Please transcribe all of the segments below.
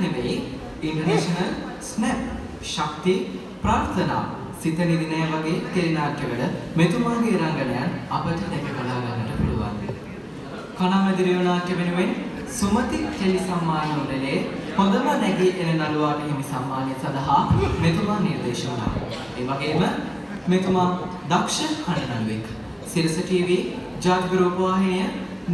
නෙවෙයි international snap ශක්ති ප්‍රාර්ථනා සිත නිදිනය වගේ ටෙලිනාට්‍යවල මෙතුමාගේ රංගනයන් අපට දැක බලා ගන්නට පුළුවන්. කණාමැදිරිය නාට්‍ය වෙනුවෙන් සුමති ටෙලි සම්මාන උළෙලේ හොඳම නැගී එන නළුවාට හිමි සම්මානය සඳහා මෙතුමා නිර්දේශ වුණා. ඒ වගේම මෙතුමා දක්ෂ කණ්ඩායමක්. සිරස ටීවී, ජාතික රූපවාහිනිය,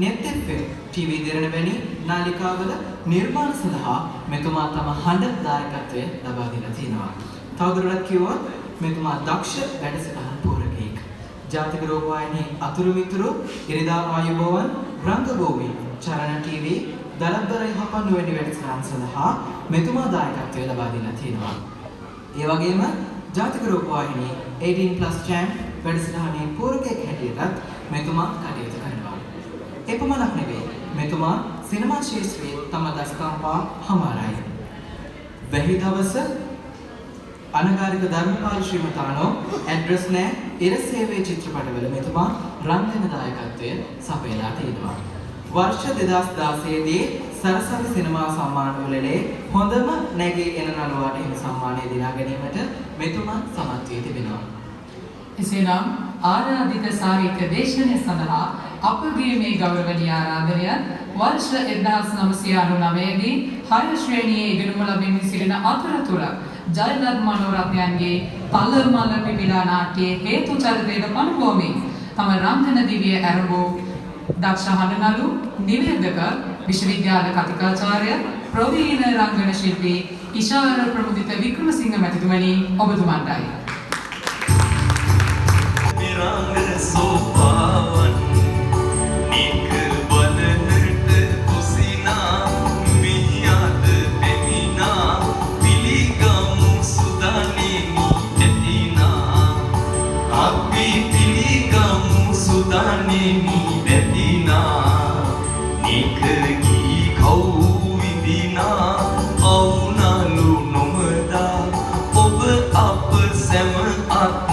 net FM ටීවී දෙරණ වැනි නාලිකාවල නිර්මාණ සඳහා මෙතුමා තම හඬ දායකත්වය ලබා දීලා තිනවා. තවදුරටත් කිව්වොත් මෙතුමා දක්ෂ වැඩසටහන් පූරකයෙක්. ජාතික රූපවාහිනියේ අතුරු මිතුරු, ඉරිදා ආයුබෝවන්, රංගභූමි, චරණ ටීවී, දලබ්දර යහපන් වැනි වැඩසටහන් සඳහා මෙතුමා දායකත්වය ලබා දීලා තිනවා. ඒ වගේම ජාතික රූපවාහිනියේ 18+ champ වැඩසටහනේ පූරකයෙක් හැටියටත් මෙතුමා කටයුතු කරනවා. ඒ පමණක් නෙවෙයි මෙතුමා සිනමා ශාස්ත්‍රයේ තම දස්කම් පා හමාරයි. වැහි දවස අනගාരിക ධර්මපාල ශ්‍රීමතානෝ ඇඩ්‍රස් නෑ ඉරසේවේ චිත්‍රපටවල මෙතුමා රංගන දායකත්වය සපයලා තිනවා. වර්ෂ 2016 දී සරසවි සිනමා සම්මාන උළෙලේ හොඳම නැගී එන නළුවාට හිමි සම්මානය දිනා ගැනීමට මෙතුමා සමත් වී තිබෙනවා. එසේනම් ආරාධිත සාහිත්‍ය දේශනය සඳහා අපගේ මේ ගෞරවනීය ආරාධනය වර්ෂ 1999 දී 6 ශ්‍රේණියේ ඉගෙනුම ලබමින් සිටින අතරතුර ජයලත් මනෝරත්නයන්ගේ තලමල පිපිලා නාට්‍යයේ හේතු චරිතයට පණුවමින් තම රංගන දිවිය ඇරඹූ දක්ෂ හඬනළු නිවේදක විශ්වවිද්‍යාල කතිකාචාර්ය ප්‍රවීණ රංගන ශිල්පී ඉෂාර ප්‍රමුදිත වික්‍රමසිංහ මැතිතුමනි ඔබතුමන්ටයි. නිරංගන සෝපාවන් නික බලනට කුසිනා මිහියත් පෙමිනා පිළිගමු සුදානේ නිදෙතිනා අපි පිළිගමු සුදානේ නිදෙතිනා නික ගී කවුවිදිනා අවුනලු නොමදා ඔබ අප සැම අත්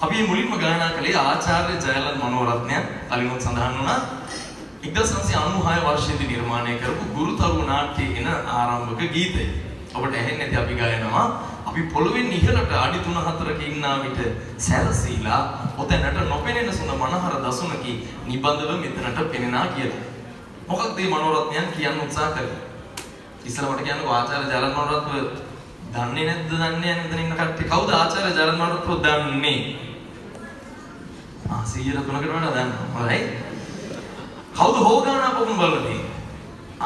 අපි මුලින්ම ගායනා කළේ ආචාර්ය ජයලත් මනෝරත්නයන් කලිනුත් සඳහන් වුණා 1996 වර්ෂයේදී නිර්මාණය කරපු ගුරුතරු නාට්‍යයේ එන ආරම්භක ගීතය. ඔබට ඇහෙන්නේ නැති අපි ගායනවා අපි පොළොවෙන් ඉහළට අඩි 3-4ක ඉන්නා විට සැරසීලා ඔතැනට නොපෙනෙන සුන මනහර දසුනකි නිබඳව මෙතනට පෙනෙනා කියලා. මොකක්ද මේ මනෝරත්නයන් කියන්න උත්සාහ කරන්නේ? ඉස්සරහට කියන්නේ ආචාර්ය ජයලත් මනෝරත්න දන්නේ නැද්ද දන්නේ නැහැ මෙතන ඉන්න කට්ටිය. කවුද ආචාර්ය ජයලත් මනෝරත්න දන්නේ? 100 3කට වඩා දන්නවා. හොඳයි. කවුද හොගානා පොකුණ බලලා තියෙන්නේ?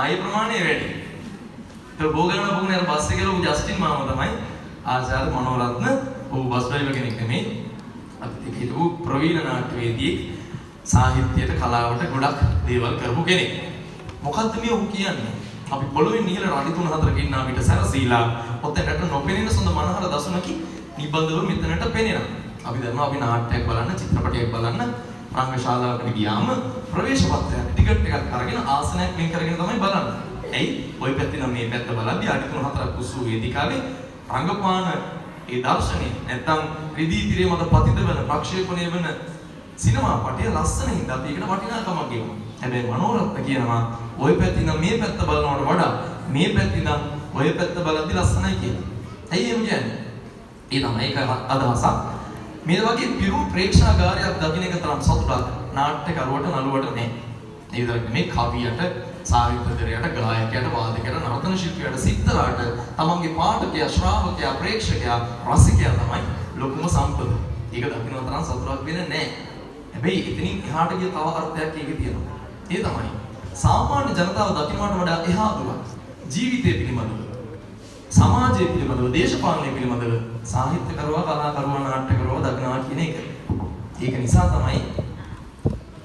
ආයේ ප්‍රමාණය වැඩි. ඒ හොගානා පොකුණ යන බස් එකේ ලොකු ජස්ටින් මාමා තමයි ආචාර්ය මනෝරත්න. ඔහු බස් ඩ්‍රයිවර් කෙනෙක් නෙමෙයි. අපි හිතුව ප්‍රවීණ නාට්‍යවේදී සාහිත්‍යයට කලාවට ගොඩක් දේවල් කරපු කෙනෙක්. මොකද්ද මේ ඔහු කියන්නේ? අපි පොළොවේ නිහල අඩි 3-4ක ඉන්නා විට සැරසීලා ඔතනට නොපෙනෙන සොඳ මනහර දසුනකි නිබඳව මෙතනට පෙනෙනවා. අපි දන්නවා අපි නාට්‍යයක් බලන්න, චිත්‍රපටයක් බලන්න රංගශාලාවකට ගියාම ප්‍රවේශ පත්‍රයක් ටිකට් එකක් අරගෙන ආසනයක් වෙන් කරගෙන තමයි බලන්නේ. ඇයි? ওই පැත්තේ නම් මේ පැත්ත බලද්දී අඩි 3-4ක් උසු වේදිකාවේ රංගපාන ඒ දර්ශනය නැත්තම් රිදී තිරේ මත පතිත වෙන ප්‍රක්ෂේපණය වෙන සිනමා පටිය ලස්සන හින්දා අපි ඒකට වටිනාකමක් ගෙවනවා. හැබැයි මනෝරත්න කියනවා ওই පැත්තේ නම් මේ පැත්ත බලනවට වඩා මේ පැත්තේ නම් ওই පැත්ත බලද්දී ලස්සනයි කියලා. ඇයි එහෙම කියන්නේ? ඒ තමයි ඒක අදහසක්. මේ වගේ පිරුම් ප්‍රේක්ෂාගාරයක් දකින්න එක තරම් සතුටක් නාට්‍යකරුවට නළුවට නැහැ. ඒ විතරක් නෙමෙයි කවියට, සාහිත්‍යකරයට, ගායකයට, වාදකයට, නර්තන ශිල්පියාට සිත්තරාට තමන්ගේ පාඨකයා ශ්‍රාවකයා ප්‍රේක්ෂකයා රසිකයා තමයි ලොකුම සම්පත. ඒක දකින්න තරම් සතුටක් වෙන්නේ නැහැ. හැබැයි එතනින් එහාට ගිය තව අර්ථයක් ඒකේ තියෙනවා. ඒ තමයි සාමාන්‍ය ජනතාව දකින්නට වඩා එහා දුර ජීවිතය පිළිබඳව, සමාජය පිළිබඳව, දේශපාලනය පිළිබඳව සාහිත්‍යකරුවා, කලාකරුවා, නාට්‍යකරුවා දකිනවා කියන එක. ඒක නිසා තමයි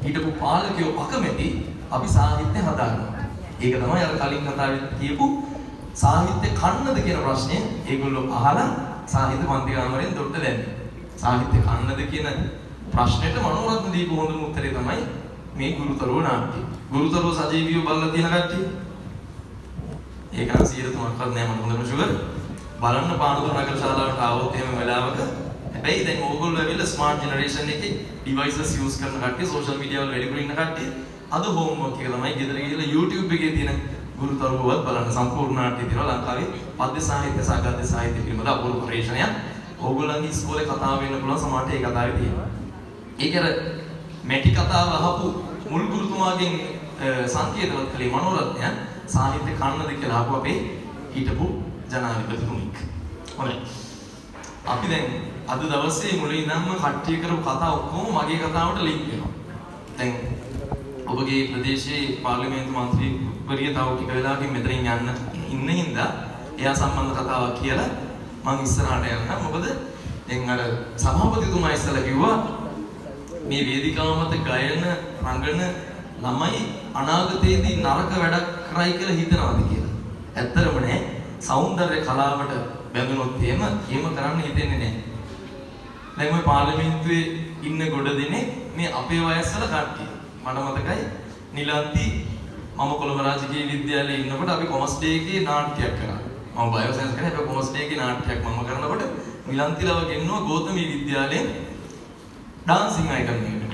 හිටපු පාලකයෝ අකමැති අපි සාහිත්‍ය හදාගන්නවා. ඒක තමයි අර කලින් කතාවේ කියපු සාහිත්‍ය කන්නද කියන ප්‍රශ්නේ ඒගොල්ලෝ අහලා සාහිත්‍ය මන්ත්‍රීකාමරයෙන් දොට්ට දැම්මේ. සාහිත්‍ය කන්නද කියන ප්‍රශ්නෙට මනෝරත්න දීපු හොඳම උත්තරේ තමයි මේ ගුරුතරෝ නාට්‍ය. ගුරුතරෝ සජීවීව බලලා තියෙන කට්ටිය. ඒක නම් 100%ක්වත් නෑ මම හොඳම ෂුගර්. බලන්න පානදුර නගර ශාලාවට ආවොත් එහෙම වෙලාවක හැබැයි දැන් ඕගොල්ලෝ ඇවිල්ලා ස්මාර්ට් ජෙනරේෂන් එකේ ඩිවයිසස් යූස් කරන කට්ටිය, සෝෂල් මීඩියා වල වැඩිපුර ඉන්න කට්ටිය අද හෝම්වර්ක් එක තමයි ගෙදර ගිහලා YouTube එකේ තියෙන ගුරුතරෝවත් බලන්න. සම්පූර්ණ නාට්‍ය තියෙනවා ලංකාවේ පද්‍ය සාහිත්‍ය සහ ගද්‍ය සාහිත්‍ය පිළිබඳ අපූර්ව පරිශ්‍රණයක්. ඕගොල්ලන්ගේ ඉස්කෝලේ කතාව වෙන්න පුළුවන් සමහරට ඒ කතාවේ තියෙනවා. ඒක අර මැටි කතාව අහපු මුල් ගුරුතුමාගෙන් සංකේතවත් කළේ මනෝරත්නයන් සාහිත්‍ය කන්නද කියලා අහපු අපේ හිටපු ජනාධිපතිතුමෙක්. හොඳයි. අපි දැන් අද දවසේ මුලින් ඉඳන්ම කට්ටිය කරපු කතා ඔක්කොම මගේ කතාවට ලින්ක් වෙනවා. දැන් ඔබගේ ප්‍රදේශයේ පාර්ලිමේන්තු මන්ත්‍රීවරිය තව ටික වෙලාවකින් මෙතනින් යන්න ඉන්න හින්දා එයා සම්බන්ධ කතාවක් කියලා මම ඉස්සරහට යන්න. මොකද දැන් අර සභාපතිතුමා ඉස්සලා කිව්වා මේ වේදිකාව මත ගයන රංගන ළමයි අනාගතයේදී නරක වැඩක් කරයි කියලා හිතනවාද කියලා. ඇත්තටම නෑ. සෞන්දර්ය කලාවට බැඳුනොත් එහෙම කරන්න හිතෙන්නේ නෑ. දැන් මේ පාර්ලිමේන්තුවේ ඉන්න ගොඩ දෙනේ මේ අපේ වයස්වල කට්ටිය. මට මතකයි නිලන්ති මම කොළඹ රාජකීය විද්‍යාලයේ ඉන්නකොට අපි කොමර්ස් ඩේ එකේ නාට්‍යයක් කරා. මම බයෝ සයන්ස් කරේ. අපි කොමර්ස් ඩේ එකේ නාට්‍යයක් මම කරනකොට නිලන්තිලව ගෙන්නුවා ගෞතමී විද්‍යාලයෙන් ඩාන්සින් අයිකම් එකට.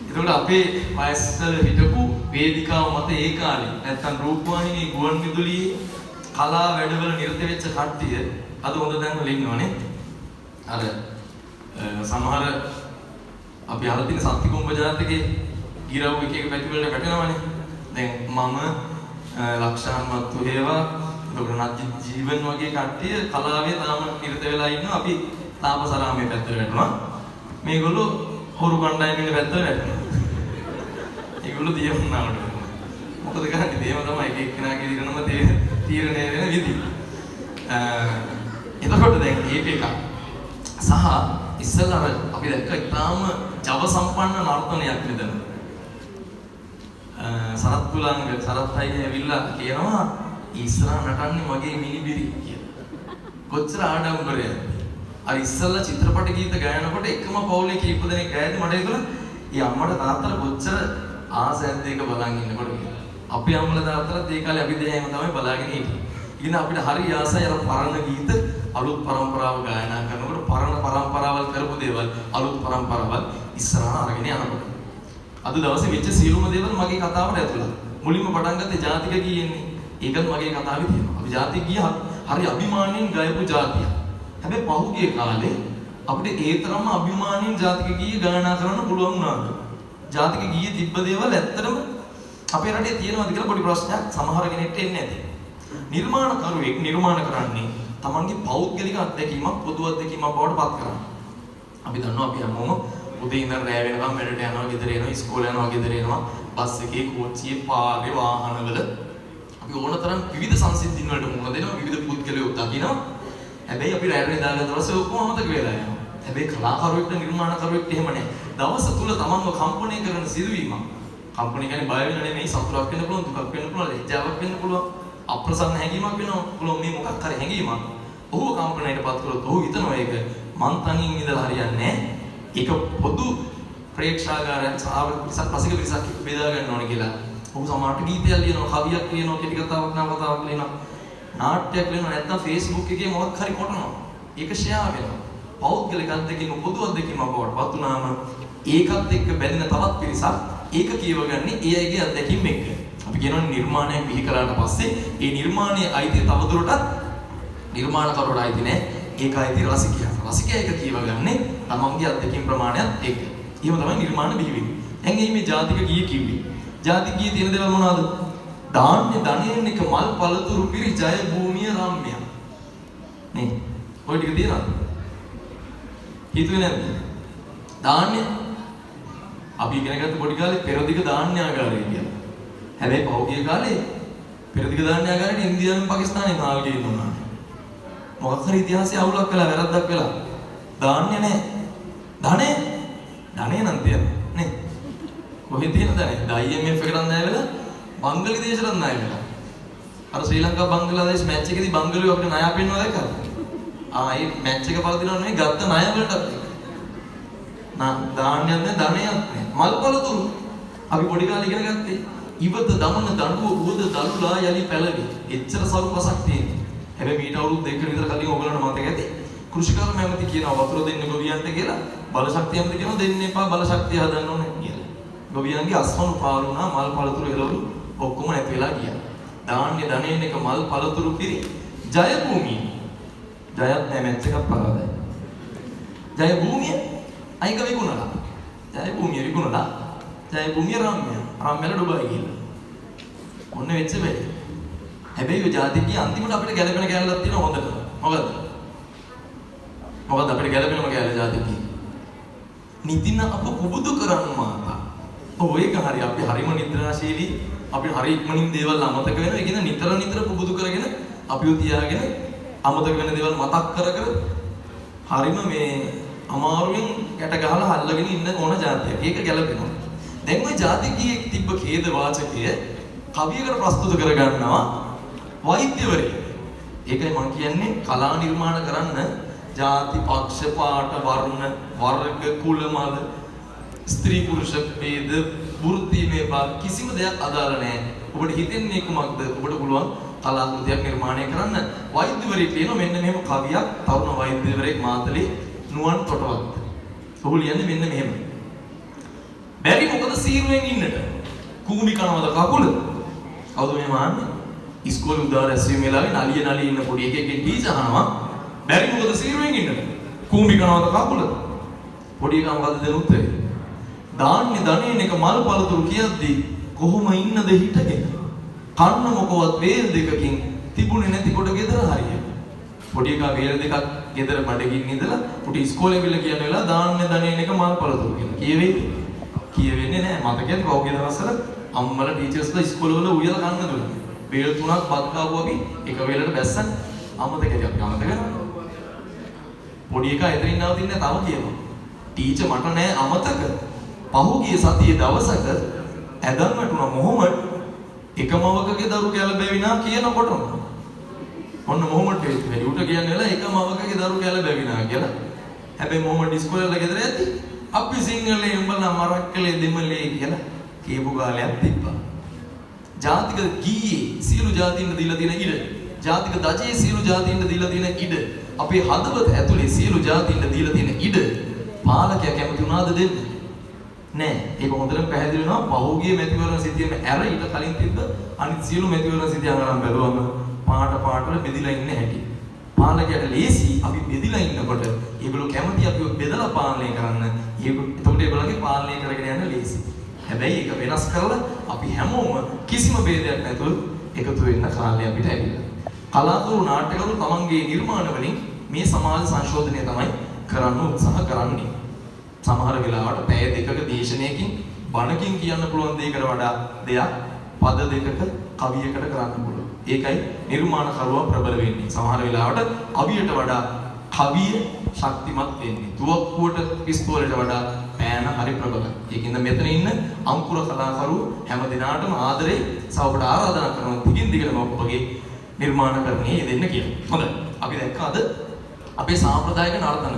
ඒකට අපේ වයස්වල හිටපු වේදිකාව මත ඒ කාලේ නැත්තම් රූපවාහිනී ගුවන් විදුලියේ කලා වැඩවල නිරත වෙච්ච කට්ටිය අද හොඳ දැන්වල ඉන්නවනේ. අර සමහර අපි අහලා තියෙන සත්තිකුම්භ ජාතකයේ ගිරව් එක පැති වලට වැටෙනවනේ. දැන් මම ලක්ෂාන් මත්තු හේවා දුරණත් ජීවන් වගේ කට්ටිය කලාවේ තාම නිරත වෙලා ඉන්නවා. අපි තාපසරාමයේ පැත්තට වැටුණා. මේගොල්ලෝ හොරු කණ්ඩායමේ පැත්තට වැටුණා. ඒගොල්ලෝ දියවන්නාවට. මොකද කරන්නේ? දේම තමයි එක එක්කෙනාගේ ඉරණම තීරණය වෙන විදි. එතකොට දැන් මේක එකක්. සහ ඉස්සෙල්ලා අපි දැක්ක ඉතාම ජව සම්පන්න නර්තනයක් මෙතන. සරත් කුලංග සරත් අයියා ඇවිල්ලා කියනවා ඉස්සරහ නටන්නේ මගේ මිනිබිරි කියලා. කොච්චර ආඩම්බරයක්ද. අර ඉස්සෙල්ලා චිත්‍රපට ගීත ගායනකොට එකම පවුලේ කීප දෙනෙක් ගෑද්දි මට ඒකල ඒ අම්මට තාත්තට කොච්චර ආසයක්ද ඒක බලන් ඉන්නකොට කියලා. අපේ අම්මලා තාත්තලාත් ඒ කාලේ අපි දෙයම තමයි බලාගෙන හිටියේ. ඉතින් අපිට හරි ආසයි අර පරණ ගීත අලුත් පරම්පරාව ගායනා කරනකොට පරණ පරම්පරාවල් කරපු දේවල් අලුත් පරම්පරාවල් ඉස්සරහට අරගෙන යනකොට. අද දවසේ වෙච්ච සියලුම දේවල් මගේ කතාවට ඇතුළත්. මුලින්ම පටන් ගත්තේ ජාතික ගීයන්නේ. ඒකත් මගේ කතාවේ තියෙනවා. අපි ජාතික ගීය හරි අභිමාණයෙන් ගයපු ජාතිය. හැබැයි පහුගිය කාලේ අපිට ඒ තරම්ම අභිමාණයෙන් ජාතික ගීය ගායනා කරන්න පුළුවන් වුණාද? ජාතික ගීයේ තිබ්බ දේවල් ඇත්තටම අපේ රටේ තියෙනවද කියලා පොඩි ප්‍රශ්නයක් සමහර කෙනෙක්ට එන්නේ නැති. නිර්මාණකරුවෙක් නිර්මාණ කරන්නේ තමන්ගේ පෞද්ගලික අත්දැකීමක් පොදු අත්දැකීමක් බවට පත් කරනවා. අපි දන්නවා අපි හැමෝම උදේ ඉඳන් රැය වෙනකම් වැඩට යනවා, ගෙදර එනවා, ඉස්කෝලේ යනවා, ගෙදර එනවා, බස් එකේ, කෝච්චියේ, පාරේ, වාහනවල අපි ඕනතරම් විවිධ සංසිද්ධීන් වලට මුහුණ දෙනවා, විවිධ පුද්ගලයෝ දකිනවා. හැබැයි අපි රැයට නිදාගත්ත දවසේ ඔක්කොම අමතක වෙලා යනවා. හැබැයි කලාකරුවෙක්ට නිර්මාණකරුවෙක්ට එහෙම නැහැ. දවස තුල තමන්ව කම්පණය කරන සිදුවීමක්. කම්පණය කියන්නේ බය වෙන නෙමෙයි, සතුටක් වෙන්න පුළුවන්, දුකක් වෙන්න පුළුවන්, ලැජ්ජාවක් වෙන්න පුළුවන්, අප්‍රසන්න හැඟීමක් වෙන්න පුළුවන්. මේ මොකක් හරි හැඟීමක්. ඔහුව කම්පණයටපත් කරොත් ඔහු හිතනවා ඒක මං තනියෙන් ඉඳලා හරියන්නේ නැහැ. ඒක පොදු ප්‍රේක්ෂාගාරයන් සාර්වත්‍රික රසික පිරිසක් බෙදා ගන්න ඕනේ කියලා. ඔහු සමහරට ගීතයක් ලියනවා, කවියක් ලියනවා, කෙටි කතාවක් නවකතාවක් ලියනවා, නාට්‍යයක් ලියනවා, නැත්නම් Facebook එකේ මොකක් හරි කොටනවා. ඒක ෂෙයා වෙනවා. පෞද්ගලික අත්දැකීම පොදු අත්දැකීමක් බවට පත් වුණාම ඒකත් එක්ක බැඳෙන තවත් පිරිසක් ඒක කියවගන්නේ ඒ අයගේ අත්දැකීම් එක්ක. අපි කියනවා නිර්මාණයක් බිහි කළාට පස්සේ ඒ නිර්මාණයේ අයිතිය තවදුරටත් නිර්මාණකරුවට අයිති නෑ. ඒක අයිති රසිකයා. රසිකයා ඒක කියවගන්නේ තමන්ගේ අත්දැකීම් ප්‍රමාණයත් එක්ක. එහෙම තමයි නිර්මාණ බිහි වෙන්නේ. දැන් මේ ජාතික ගීය කිව්වේ. ජාතික ගීයේ තියෙන දේවල් මොනවද? දාන්නේ ධනෙන් එක මල් පළතුරු පිරි ජය භූමිය රම්‍ය. නේ. ඔය ටික තියනවද? හිතුවේ නැද්ද? දාන්නේ අපි ඉගෙන ගත්ත පොඩි කාලේ පෙරදිග ධාන්‍ය ආගාරය කියලා. හැබැයි පෞද්ගලික කාලේ පෙරදිග ධාන්‍ය ආගාරයට ඉන්දියාවෙන් පාකිස්තානෙන් මාල් ගේනවා. මොකක් හරි ඉතිහාසයේ අවුලක් වෙලා වැරද්දක් වෙලා. ධාන්‍ය නැහැ. ධනෙ නම් තියන්නේ නේ. කොහෙද තියෙන ධනෙ? IMF එකට නැහැ වෙලා බංගලි දේශයට නැහැ වෙලා. අර ශ්‍රී ලංකා බංගලාදේශ මැච් එකේදී බංගලිය අපිට ණය අපෙන්නවා දැක්කද? ඒ මැච් එක පවතිනවා නෙවෙයි ගත්ත ණය වලට දාන්නයක් නැහැ ධනයක් නැහැ මල්පලතුරු අපි පොඩි කාලේ ඉගෙන ගත්තේ ඉවත දමන දඬුව උවද දලුලා යලි පැලවි එච්චර සරු පසක් තියෙනවා හැබැයි මීට අවුරුදු දෙකකට විතර කලින් ඔයගොල්ලන්ට මතක ඇති කෘෂිකර්ම ඇමති කියනවා වතුර දෙන්න ගොවියන්ට කියලා බල ශක්තිය ඇමති කියනවා දෙන්න එපා බල ශක්තිය හදන්න ඕනේ කියලා ගොවියන්ගේ අස්වනු පාරුණා මල්පලතුරු එළවලු ඔක්කොම නැති වෙලා ගියා දාන්නේ ධනෙන් එක මල්පලතුරු පිරි ජය භූමිය ජයත් නැහැ මැච් එකක් පරාදයි ජය භූමිය අයික විකුණලා ජය භූමිය විකුණලා ජය භූමිය රම්‍යල ඩුබායි ගිහලා ඔන්න වෙච්ච වෙලේ හැබැයි ඔය ජාතිකී අන්තිමට අපිට ගැළපෙන කැලලක් තියෙනවා හොඳට මොකද අපිට ගැළපෙනම කැලල ජාතිකී නිදින අප පුබුදු කරන්න මාතා ඔය එක හරි අපි හරිම නිද්‍රාශීලී අපි හරි ඉක්මනින් දේවල් අමතක වෙනවා ඒ කියන්නේ නිතර පුබුදු කරගෙන අපිව තියාගෙන අමතක වෙන දේවල් මතක් කර හරිම මේ අමාරුවෙන් ගැට ගහලා හල්ලගෙන ඉන්න ඕන જાතියක්. ඒක ගැලපෙනවා. දැන් ওই જાතිකයේ තිබ්බ ඛේද වාචකය කවියකට ප්‍රස්තුත කරගන්නවා වෛද්‍යවරයෙක්. ඒකයි මම කියන්නේ කලා නිර්මාණ කරන්න ಜಾති පක්ෂ පාට වර්ණ වර්ග කුල මල ස්ත්‍රී පුරුෂ ભેද වෘත්ති මේවා කිසිම දෙයක් අදාළ නැහැ. ඔබට හිතෙන්නේ කුමක්ද? ඔබට පුළුවන් කලාකෘතියක් නිර්මාණය කරන්න. වෛද්‍යවරයෙක් කියනවා මෙන්න මෙහෙම කවියක් තරුණ වෛද්‍යවරයෙක් මාතලේ නුවන් තොටවත්. ඔහු ලියන්නේ මෙන්න මෙහෙම. බැරි මොකද සීරුවෙන් ඉන්නට? කුඹි කනවද කකුල? කවුද මේ මාන්නේ? ඉස්කෝලේ උදා රැස්වීම වෙලාවේ නලිය ඉන්න පොඩි එකෙක්ගෙන් ටීචර් අහනවා බැරි මොකද සීරුවෙන් ඉන්නට? කුඹි කනවද කකුල? පොඩි එකා මොකද දෙන උත්තරේ? දාන්නේ ධනෙන් එක මල් පළතුරු කියද්දී කොහොම ඉන්නද හිටගෙන? කන්න මොකවත් වේල් දෙකකින් තිබුණේ නැති කොට ගෙදර හරිය. පොඩි එකා වේල් දෙකක් ගෙදර බඩගින්න ඉඳලා පුටි ඉස්කෝලේ ගිහලා කියන වෙලාව දාන්නේ ධනෙන් එක මල් පළතුරු කියලා. කියවෙයිද? කියවෙන්නේ නැහැ. මතකද පෞද්ගලික දවස්වල අම්මලා ටීචර්ස්ලා ඉස්කෝලවල උයලා කන්න දුන්නා. වේල් තුනක් බත් කාපුවා අපි එක වේලකට බැස්සන් අමතකද අපිට පොඩි එකා එතනින් නවතින්නේ තව කියනවා. ටීචර් මට නෑ අමතක. පහුගිය සතියේ දවසක ඇදන් වැටුණා මොහොමඩ් එකමවකගේ දරු කැලබැවිනා කියනකොටම ඔන්න මොහොමඩ් වෙලි උට කියන්නේ වෙලා එකමවකගේ දරු කැලබැවිනා කියලා. හැබැයි මොහොමඩ් ඉස්කෝලේ වල ගෙදර ඇති අපි සිංහලේ උඹලා මරක්කලේ දෙමළේ කියලා කියපු කාලයක් තිබ්බා. ජාතික ගීයේ සියලු ජාතීන්ට දීලා තියෙන ඉඩ, ජාතික දජේ සියලු ජාතීන්ට දීලා තියෙන ඉඩ, අපේ හදවත ඇතුලේ සියලු ජාතීන්ට දීලා තියෙන ඉඩ පාලකයා කැමති වුණාද දෙන්න? නෑ. ඒක හොඳටම පැහැදිලි වෙනවා. පහුගිය මැතිවරණ සිටියේම ඇර ඊට කලින් තිබ්බ අනිත් සියලු මැතිවරණ සිටියන් ගණන් බැලුවම පාට වල බෙදිලා ඉන්න හැටි. පාලකයාට ලේසි අපි බෙදිලා ඉන්නකොට ඒගොල්ලෝ කැමති අපිව බෙදලා පාලනය කරන්න. එතකොට ඒගොල්ලන්ගේ පාලනය කරගෙන යන්න ලේසි. හැබැයි ඒක වෙනස් කරලා අපි හැමෝම කිසිම ભેදයක් නැතුව එකතු වෙන්න කාලය අපිට ඇවිල්ලා. කලාකරු නාට්‍යකරු තමන්ගේ නිර්මාණ වලින් මේ සමාජ සංශෝධනය තමයි කරන්න උත්සාහ කරන්නේ. සමහර වෙලාවට පැය දෙකක දේශනයකින් බණකින් කියන්න පුළුවන් දෙයකට වඩා දෙයක් පද දෙකක කවියකට කරන්න පුළුවන්. ඒකයි නිර්මාණකරුවා ප්‍රබල වෙන්නේ. සමහර වෙලාවට කවියට වඩා කවිය ශක්තිමත් වෙන්නේ. තුවක්කුවට පිස්තෝලයට වඩා පෑන හරි ප්‍රබලයි. ඒකින්ද මෙතන ඉන්න අංකුර කලාකරු හැම දිනාටම ආදරේ සවකට ආරාධනා කරනවා දිගින් දිගටම ඔබගේ නිර්මාණකරණයේ යෙදෙන්න කියලා. හොඳයි. අපි දැක්කා අද අපේ සාම්ප්‍රදායික නර්තන.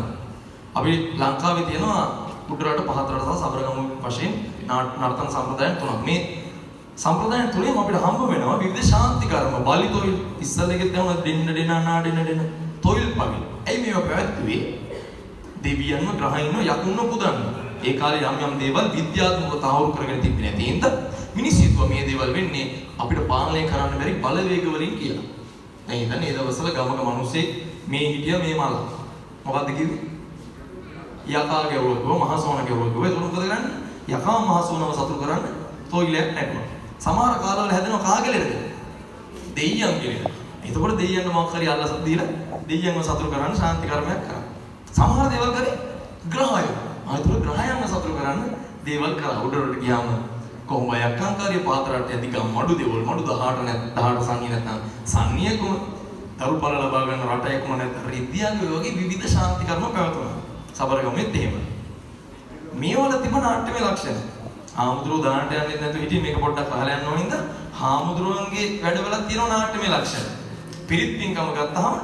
අපි ලංකාවේ තියෙනවා උඩරට පහතරට සහ සබරගමු වශයෙන් නර්තන සම්ප්‍රදායන් තුනක්. මේ සම්ප්‍රදායන් තුනේම අපිට හම්බ වෙනවා විවිධ ශාන්ති කර්ම. බලි තොইল ඉස්සල්ලෙකෙත් යනවා දෙන්න නාඩෙන තොইল පවිල්. ඇයි මේව පැවැත්වුවේ? දෙවියන්ව ග්‍රහයින්ව යකුන්ව පුදන්න. ඒ කාලේ යම් දේවල් විද්‍යාත්මකව තහවුරු කරගෙන තිබෙන්නේ නැති හින්දා මිනිස්සු හිතුවා මේ දේවල් වෙන්නේ අපිට පාලනය කරන්න බැරි බලවේග වලින් කියලා. දැන් හිතන්නේ ඒ දවස්වල ගමක මිනිස්සේ මේ හිටියා මේ මල. මොකද්ද කිව්වේ? යකා ගැවුවා මහසෝන ගැවුවා. ඒක මොකද කරන්නේ? යකා මහසෝනව සතුටු කරන්න තොইলයක් නැටුවා. සමහර කාලවල හැදෙනවා කාගලෙද? දෙයියන් කියලා. එතකොට දෙයියන්ට මොකක් හරි අල්ලස් දීලා දෙයියන්ව සතුටු කරන්න ශාන්ති කර්මයක් කරා. සමහර දේවල් කරේ ග්‍රහයෝ. ආයතන ග්‍රහයන්ව සතුටු කරන්න දේවල් කරා. උඩරට ගියාම කොහොම යක්කාකාරී පාතරට යදි ගම් මඩු දේවල් මඩු 18 සංගී නැත්නම් සංනියකුම දරුපල ලබා ගන්න රටයක්ම නැත්නම් රිද්දියාගේ වගේ විවිධ ශාන්ති කර්ම පැවතුණා. සබරගමෙත් එහෙම. මේවල තිබුණ නාට්‍යමය ලක්ෂණ. හාමුදුරුවෝ දානට යන්නේ නැතුව හිටියේ මේක පොඩ්ඩක් අහලා යන්න ඕනින්ද හාමුදුරුවන්ගේ වැඩවලක් තියෙනවා නාට්‍යමය ලක්ෂණ. පිරිත් පින්කම ගත්තාම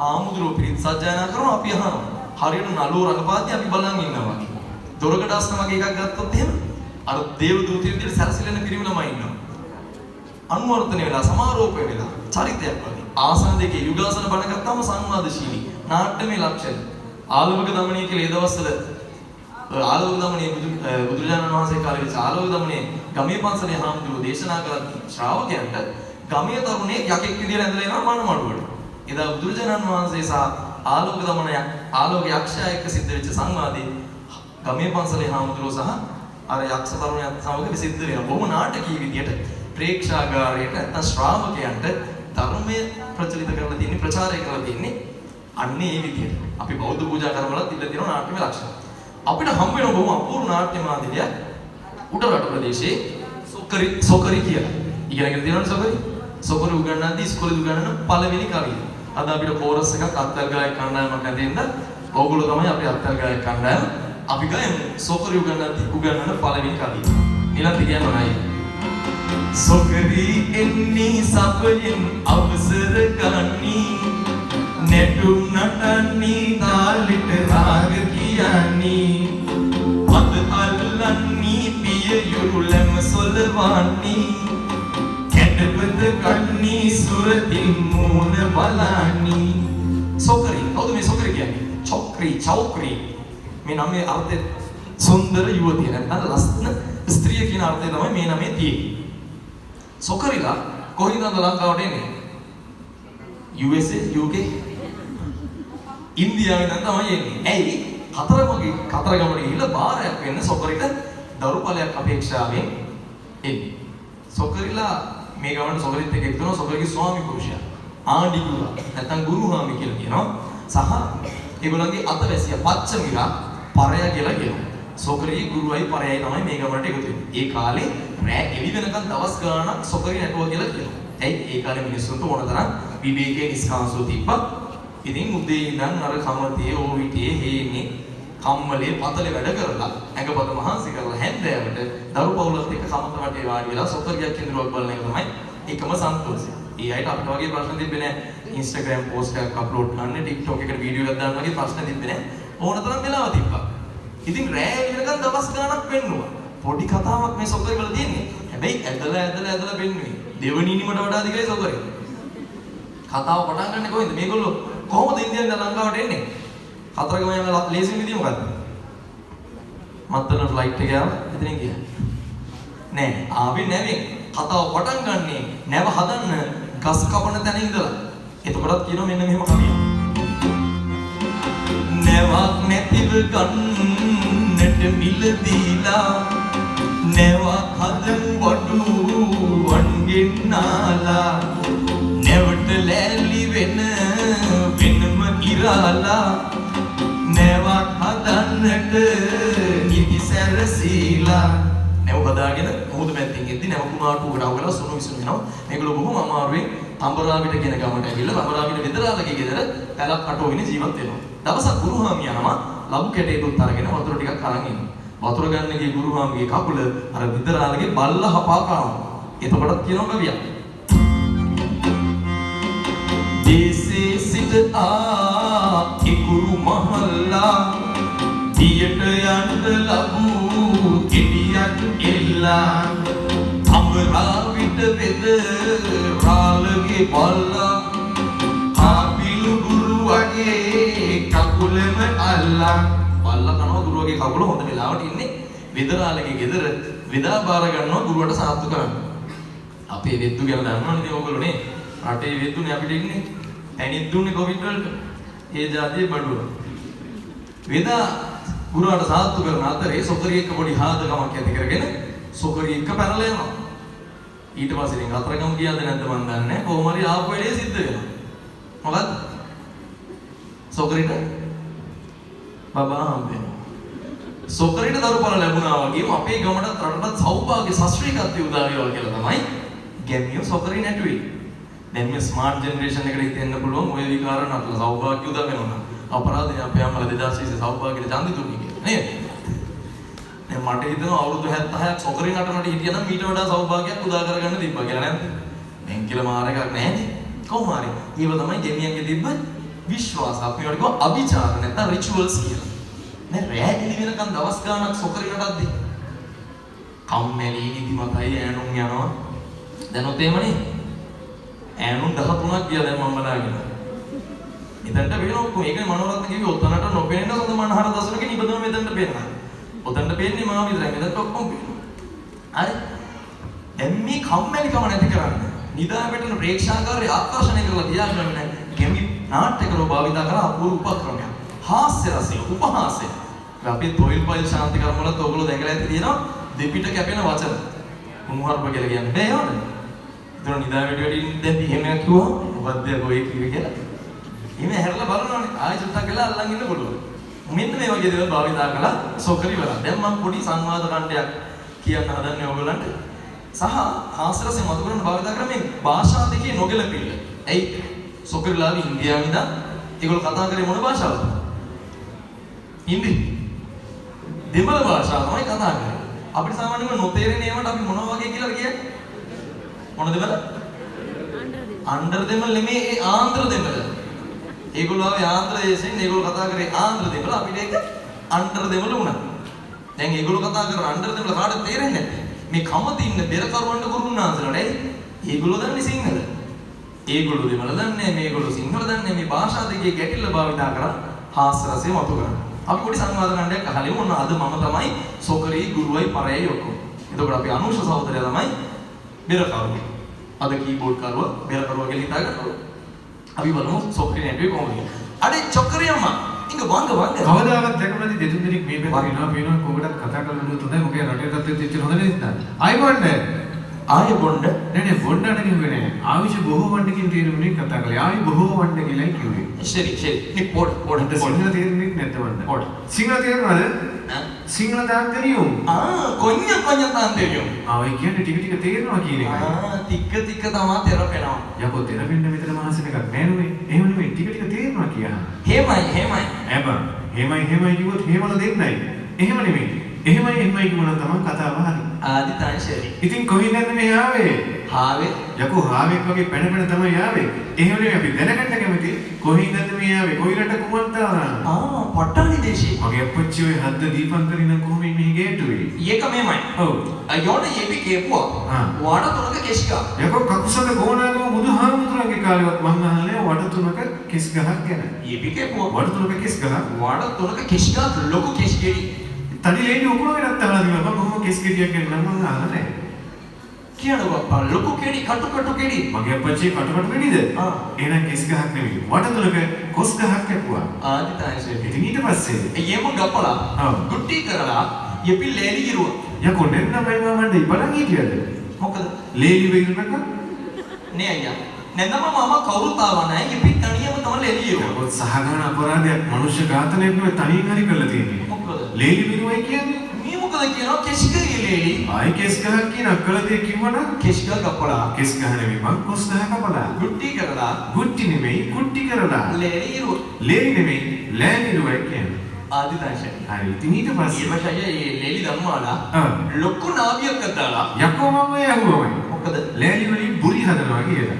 හාමුදුරුවෝ පිරිත් සජ්ජායනා කරනවා අපි අහනවා. හරියට නළුව රඟපාද්දී අපි බලන් ඉන්නවා වගේ. දොරකඩ අස්න වගේ එකක් ගත්තොත් එහෙම අර දේව දූතයෝ විදිහට සැරසිලෙන පිරිමි ළමයි ඉන්නවා. අනුවර්තන වෙලා සමාරෝපය වෙලා චරිතයක් වගේ. ආසන දෙකේ යුගාසන බණ ගත්තාම සංවාදශීලී නාට්‍යමය ලක්ෂණ. ආලවක දමනය කියලා ඒ දවස්වල ආලෝක දමනේ බුදුරජාණන් වහන්සේ කාලේ ආලෝක දමනේ ගමේ පන්සලේ හාමුදුරුවෝ දේශනා කළත් ශ්‍රාවකයන්ට ගමේ තරුණේ යකෙක් විදියට ඇඳලා එනවා මනමඩුවට. එදා බුදුරජාණන් වහන්සේ සහ ආලෝක දමන ආලෝක යක්ෂයා එක්ක සිද්ධ වෙච්ච සංවාදයේ ගමේ පන්සලේ හාමුදුරුවෝ සහ අර යක්ෂ තරුණයන් සමග සිද්ධ වෙනවා. බොහොම නාටකීය විදියට ප්‍රේක්ෂාගාරයට නැත්නම් ශ්‍රාවකයන්ට ධර්මයේ ප්‍රචලිත කරලා තියෙන්නේ ප්‍රචාරය කරලා තියෙන්නේ අන්නේ මේ විදියට. අපි බෞද්ධ පූජා කරවලත් ඉන්න තියෙන නාට්‍යමය ලක්ෂණ. අපිට හම්බ වෙන බොහොම අපූර්ව නාට්‍ය මාධ්‍යයක් උඩරට ප්‍රදේශයේ සොකරි කියලා. ඉගෙනගෙන තියෙනවනේ සොකරි. සොකරි උගන්වන්නදී ඉස්කෝලේ උගන්වන පළවෙනි කවිය. අද අපිට කෝරස් එකක් අත්තල් ගායක කණ්ඩායමක් නැදෙන්න ඕගොල්ලෝ තමයි අපේ අත්තල් ගායක කණ්ඩායම. අපි ගයමු සොකරි උගන්වන පළවෙනි කවිය. ඊළඟට කියනවා සොකරි එන්නේ සපයෙන් අවසර ගන්නී नेटुम नटनी तालिट राग कियानी पद अल्लनी पिय युरुलम सोलवानी केटपद कन्नी सुरतिन मून बलानी सोकरी कौन में सोकरी क्या चौकरी चौकरी में नाम में अर्थ सुंदर युवती है ना लसन स्त्री की नाम अर्थ है में नाम में थी सोकरी ला कोई ना दलांगा उड़े ने USA UK ඉන්දියාවේ නම් තමයි එන්නේ. ඇයි? කතරගමට ගිහිල්ලා බාරයක් වෙන්න සොකරිට දරුපලයක් අපේක්ෂාවෙන් එන්නේ. සොකරිලා මේ ගමන සොකරිත් එක්ක එක්කන සොකරිගේ ස්වාමි පුරුෂයා. ආණ්ඩි ගුරු නැත්නම් ගුරුහාමි කියලා කියනවා. සහ ඒගොල්ලන්ගේ අතවැසියා පච්චමිලා පරයා කියලා කියනවා. සොකරියේ ගුරුවයි පරයයි තමයි මේ ගමනට එකතු වෙන්නේ. ඒ කාලේ රෑ එළි වෙනකන් දවස් ගාණක් සොකරි නැටුවා කියලා කියනවා. ඇයි? ඒ කාලේ මිනිස්සුන්ට ඕන තරම් විවේකයේ නිස්කාන්සෝ තිබ්බා. ඉතින් උදේ ඉඳන් අර කමතේ ඕවිතේ හේනේ කම්මලේ පතලේ වැඩ කරලා ඇඟපත මහන්සි කරලා හැන්දෑවට දරු පවුලත් එක්ක කමත වටේ වාඩි වෙලා සොකරියක් කෙඳුරක් බලන එක තමයි එකම සන්තෝෂය. ඒ අයට අපිට වගේ ප්‍රශ්න තිබ්බේ නැහැ. Instagram post එකක් අප්ලෝඩ් කරන්න, TikTok එකට වීඩියෝ එකක් දාන්න වගේ ප්‍රශ්න තිබ්බේ නැහැ. ඕන තරම් වෙලාව තිබ්බා. ඉතින් රෑ වෙනකන් දවස් ගාණක් වෙන්නවා. පොඩි කතාවක් මේ සොකරි වල තියෙන්නේ. හැබැයි ඇදලා වෙන්නේ. දෙවනීනිමට වඩා දිගයි සොකරි. කතාව පටන් ගන්න කොහෙන්ද? මේගොල්ලෝ කොහොමද ඉන්දියාවෙන් ලංකාවට එන්නේ? කතරගම යන ලේසිම විදිය මොකද්ද? මත්තන ෆ්ලයිට් එක යනවා එතනින් ගියා. නෑ ආවේ නැවෙන් කතාව පටන් ගන්නේ නැව හදන්න ගස් කපන තැන ඉඳලා. එතකොටත් කියනවා මෙන්න මෙහෙම කමියක්. නැවක් නැතිව ගන්නට මිල දීලා නැවක් හදමු වඩු වන්ගෙන්නාලා නැවට ලෑලි වෙනම ඉරාලා නැවක් හදන්නට නිදි සැරසීලා නැව හදාගෙන මොහොත මැද්දෙන් එද්දි නැව කුණාටු උඩව ගලා සුණු විසුණු වෙනවා. මේගොල්ලෝ බොහොම අමාරුවෙන් තඹරාවිට කියන ගමට ඇවිල්ලා තඹරාවිට වෙදරාලගේ ගෙදර පැලක් අටවගෙන ජීවත් වෙනවා. දවසක් ගුරුහාමියා නම ලබු කැටේකුත් අරගෙන වතුර ටිකක් අරන් එනවා. වතුර ගන්න ගිය ගුරුහාමිගේ කකුල අර වෙදරාලගේ බල්ලා හපා කනවා. එතකොටත් කියනවා කවියක්. देसे सिट आ इकुरु महल्ला दियट यंड लबू इडियट इल्ला अमराविट वेद रालगे बल्ला हाबिलु गुरु वगे කකුලෙම අල්ලා බල්ලා කනවා ගුරුවගේ කකුල හොඳ වෙලාවට ඉන්නේ වෙදරාලගේ ගෙදර වෙදා බාර ගන්නවා ගුරුවට සාත්තු කරන්න. අපේ වෙද්දු ගැන දන්නවනේ ඔයගොල්ලෝ නේ. රටේ වෙද්දුනේ අපිට ඉන්නේ. ඇනිත් දුන්නේ කොවිඩ් වලට. ඒ જાතියේ බඩුව. වෙදා ගුරුවට සාත්තු කරන අතරේ සොකරිය එක්ක පොඩි හාදකමක් ඇති කරගෙන සොකරිය එක්ක පැනලා යනවා. ඊට පස්සේ ඉතින් අතරගම ගියාද නැද්ද මන් දන්නේ නැහැ. කොහොම හරි ආපු වෙලේ සිද්ධ වෙනවා. මොකද්ද? සොකරිට බබා හම්බෙනවා. සොකරිට දරුපල ලැබුණා වගේම අපේ ගමටත් රටටත් සෞභාග්‍ය ශාස්ත්‍රීයත්වය උදා වේවා කියලා තමයි ගැමියෝ සොකරි නැටුවේ. දැන් මේ ස්මාර්ට් ජෙනරේෂන් එකට හිතෙන්න පුළුවන් ඔය විකාර නටල සෞභාග්‍ය උදා වෙනවා. අපරාධනේ අපේ අම්මලා 2020 සෞභාග්‍යට ඡන්දි දුන්නේ කියලා නේද? දැන් මට හිතෙනවා අවුරුදු 76ක් සොකරි නටනට හිටියනම් ඊට වඩා සෞභාග්‍යයක් උදා කරගන්න තිබ්බා කියලා නැද්ද? දැන් කියලා මාර එකක් නැහැනේ. කොහොම හරි. ඊව තමයි ගැමියන්ගේ තිබ්බ විශ්වාස. අපි වලට කිව්ව අභිචාර නැත්නම් රිචුවල්ස් කියලා. නේ රෑ එළි වෙනකන් දවස් ගාණක් සොකරි නටද්දි කම්මැලි නිදිමතයි ඈනුම් යනවා. දැනුත් එහෙමනේ. ඈනුම් 13ක් ගියා දැන් මම බලාගෙන. ඉතින්ට වෙන ඔක්කොම ඒකනේ මනෝරත්න කිව්වේ ඔතනට නොපෙනෙන හොඳ මනහර දසුනක නිබදම මෙතනට පේනවා. ඔතනට පේන්නේ මා විතරයි. මෙතනට ඔක්කොම පේනවා. හරි. දැන් මේ කම්මැලිකම නැති කරන්න නිදා වැටෙන ප්‍රේක්ෂාකාරී ආකර්ෂණය කරලා තියාගන්න ගැමි නාට්‍ය කරව භාවිත කරලා අපූර්ව උපක්‍රමයක්. හාස්‍ය රසය, උපහාසය. අපි තොইল පයිල් ශාන්ති කර්ම වලත් ඔයගොල්ලෝ දැකලා ඇති තියෙනවා දෙපිට කැපෙන වචන. මුහුහර්ප කියලා කියන්නේ බෑ යවනේ. ඒතර නිදා වැටෙන්න දැන් එහෙම කිව්වා මොකද්ද ඔය කිව්වේ කියලා. එහෙම හැරලා බලනවානේ ආයෙ චුට්ටක් ගලා අල්ලන් ඉන්න පුළුවන්. මෙන්න මේ වගේ දේවල් භාවිත කරලා සොකරි වල. දැන් මම පොඩි සංවාද කණ්ඩයක් කියන්න හදන්නේ ඔයගොල්ලන්ට. සහ හාස්‍ය රසය මතු කරන භාවිත කරන මේ භාෂා දෙකේ නොගැලපෙන්න. ඇයි සොකරිලාගේ ඉන්දියාවේ ඉඳන් ඒගොල්ලෝ කතා කරේ මොන භාෂාවද? හින්දි. දෙමළ භාෂාව තමයි කතා කරන්නේ. අපිට සාමාන්‍යයෙන් නොතේරෙන ඒවාට අපි මොනවා වගේ කියලා කියන්නේ? මොන දෙමළ? අnder දෙමළ නෙමෙයි ඒ ආන්ధ్‍ර දෙමළ. ඒගොල්ලෝ ආවේ ආන්ధ్‍ර දේශයෙන් ඒගොල්ලෝ කතා කරේ ආන්ధ్‍ර දෙමළ අපිට ඒක අnder දෙමළ වුණා. දැන් ඒගොල්ලෝ කතා කරන අnder දෙමළ කාටද තේරෙන්නේ නැත්තේ? මේ කමති ඉන්න බෙරකරුවන්ට කරුණාන්සලට ඇයි? ඒගොල්ලෝ දන්නේ සිංහල. ඒගොල්ලෝ දෙමළ දන්නේ මේගොල්ලෝ සිංහල දන්නේ මේ භාෂා දෙකේ ගැටිල්ල භාවිත කරලා හාස්‍ය රසය මතු කරනවා. අපි පොඩි සංවාද කණ්ඩයක් අහලා මොන අද මම තමයි සොකරි ගුරුවයි පරයයි ඔක්කොම. එතකොට අපි අනුෂ සහෝදරයා තමයි බෙරකරුවා. අද කීබෝඩ් කරුවා බෙරකරුවා කියලා හිතා ගන්නවා. අපි බලමු සොකරි නැටුවේ කොහොමද? අඩේ චොකරි අම්මා ඉංග වංග කවදාවත් දැකලා නැති දෙතුන් දෙනෙක් මේ පැත්තේ වෙනවා කොහොමද කතා කරන්න හොඳයි මොකද රටේ තත්ත්වෙත් එච්චර හොඳ නෙවෙයි. ආයි බොන්න. ආයෙ බොන්න නෑ බොන්නට කිව්වේ නෑ. ආවිෂ බොහෝ වණ්ඩකින් තේරුම්නේ කතා කළේ. ආයි බොහෝ වණ්ඩ කියලා කිව්වේ. ශරි නේ පොඩ සිංහල තේරුම්නේ නැද්ද වණ්ඩ? පොඩ. සිංහල තේරුණාද? සිංහල දාන්තරියෝ. කොඤ්ඤ තාන්තරියෝ. ඔය කියන්නේ ටික ටික තේරෙනවා කියන එකයි. ටික ටික තමයි තේරෙනවා. යකෝ තේරෙන්න මෙතන මහසෙන එකක් නෑ නේ. එහෙම නෙමෙයි ටික ටික තේරෙනවා කියහා. එහෙමයි කිව්වොත් එහෙමල දෙන්නයි. එහෙම නෙමෙයි. එහෙමයි කිව්වනම් තමයි කතාව හරි. ආදිතායි ශරි. ඉතින් කොහින්ද මේ ආවේ? ආවේ යකෝ ආවෙක් වගේ පැන තමයි ආවේ. එහෙම නෙමෙයි අපි දැනගන්න කැමති කොහින්ද මේ ආවේ? කොයි රට කුමන්ත ආවා? පට්ටානි දේශේ. මගේ අපච්චි ඔය හද්ද දීපංකරි නම් කොහොම මේ ගේට්ටුවේ? ඒක මෙමය. ඔව්. අයෝන යෙපි කේපුවා. වාඩ තුනක කෙස්ගා. යකෝ කකුසක ගෝනාගම බුදුහාමුදුරන්ගේ කාලෙවත් මං අහන්නේ වඩ තුනක කෙස් ගහක් ගැන. යෙපි කේපුවා. වඩ තුනක කෙස් ගහක්. වාඩ තුනක කෙස්ගා ලොකු කෙස්ගෙඩි. තනි ලේඩි උකුණේ නැත්තලා දිනවා මම කොහොම කෙස් ගෙඩියක් ගැන නම් මං අහලා නැහැ. කියනවා බප්පා ලොකු කෙඩි කටු කෙඩි. මගේ අපච්චි කටු කෙඩිද? එහෙනම් කෙස් ගහක් නෙවෙයි. වඩ තුනක කොස් ගහක් කැපුවා. ආදිතායි ශරි. ඉතින් ඊට පස්සේ එයම ගප්පලා. දුට්ටි කරලා යෙපි ලේලි ගිරුවා. යකෝ නෙන්නමයි මමන්ට ඉබලන් හිටියද? මොකද? ලේලි වෙන්නක නේ අයියා. නැන්දම මම කවුරුත් ආවා නැහැ. යෙපි තනියම තමයි ලේලි ගිරුවා. යකෝ සහගාන අපරාධයක් මනුෂ්‍ය ඝාතනයක් නෙවෙයි තනියෙන් හරි කරලා තියෙන්නේ. මොකද? ලේලි විරුවයි කියන්නේ මේ මොකද කියනවා කෙස්ගගේ ලේලි. ආයි කෙස් ගහක් කියන අක්කල දෙය කිව්වනම් කෙස්ගා ගප්පලා. කෙස් ගහ නෙවෙයි මං කොස් ගහ කපලා. දුට්ටි කරලා ගුට්ටි නෙවෙයි කුට්ටි කරලා. ලේලි ගිරුවා. ලේලි නෙවෙයි ලෑලි විරුවයි කියන්නේ. ආදිතායි ශරි. හරි ඉතින් ඊට පස්සේ ඊමෂය ලේලි ධම්මාලා ලොකු නාවියක් අදාලා යකෝ මම යහුවමයි. මොකද? ලෑලි වලින් බුරි හදනවා කියලා.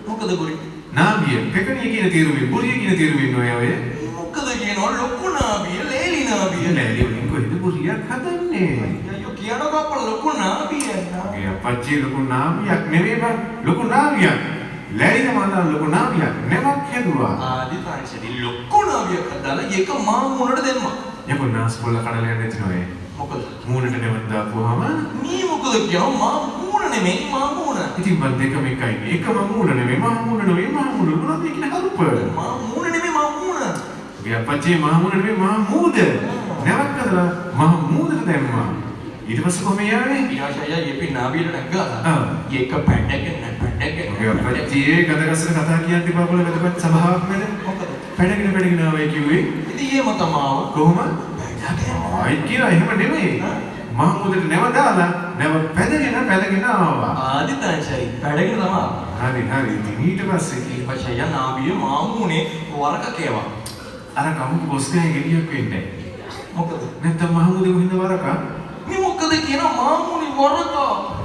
මොකද ගුරි? නාවිය පෙකණිය කියන තේරුමෙන් බුරිය කියන තේරුමෙන් ඔය මොකද කියනවා ලොකු නාවිය ලේලි නාවිය. ලෑලි වලින් කොහෙද බුරියක් හදන්නේ? අයියෝ කියනවා අප්පා ලොකු නාවිය නා. ඒ අපච්චි ලොකු නාවියක් නෙවෙයි බං ලොකු නාවියක්. ලෑලි නමන ලොකු නාවියක් නෙමක් හදුවා. ආදිතායි ශරි ලොකු නාවියක් අදාලා ඒක මා මොනට දෙන්නා. යකෝ නාස් පොල්ල කඩලා යන්නේ නැති නෝයේ. මොකද? මූණට නෙවත් දාපුවාම මේ මොකද කියනවා මා මූණ නෙමෙයි මා මූණ. ඉතින් බන් දෙකම එකයි. එකම මූණ නෙවෙයි මා මූණ නෙවෙයි මා මූණ මොනවද කියන හරුප. මා මූණ නෙමෙයි මා මූණ. ගේ අපච්චි මා මූණ නෙවෙයි මා මූද. නැවක් කදලා මා මූදට දැම්මා. ඊට පස්සේ කොහොම යාවේ? ඊට යෙපි නාබියට නැග්ගා. ආ. ඒක පැඩගෙන. ඔගේ අපච්චියේ ගදගස්සන කතා කියන්න තිබා බල වැදගත් සභාවක් නේද? මොකද? පැඩගෙන ආවේ කිව්වේ. ඉතින් ඒම තමයි. කොහොම? පැඩගෙන. ආයි කියලා එහෙම නෙමෙයි. මහමුදට නැව දාලා නැව පැදගෙන ආවා. ආදිතාංශයි පැඩගෙන තමයි. හරි හරි. ඉතින් ඊට පස්සේ ඊට පස්සේ නාබිය මාමුනේ වරක කේවා. අර කමුක බොස් ගෑ ගෙඩියක් වෙන්නේ. මොකද? නැත්තම් මහමුදේ කොහින්ද වරක? මේ මොකද කියන මාමුනේ වරක?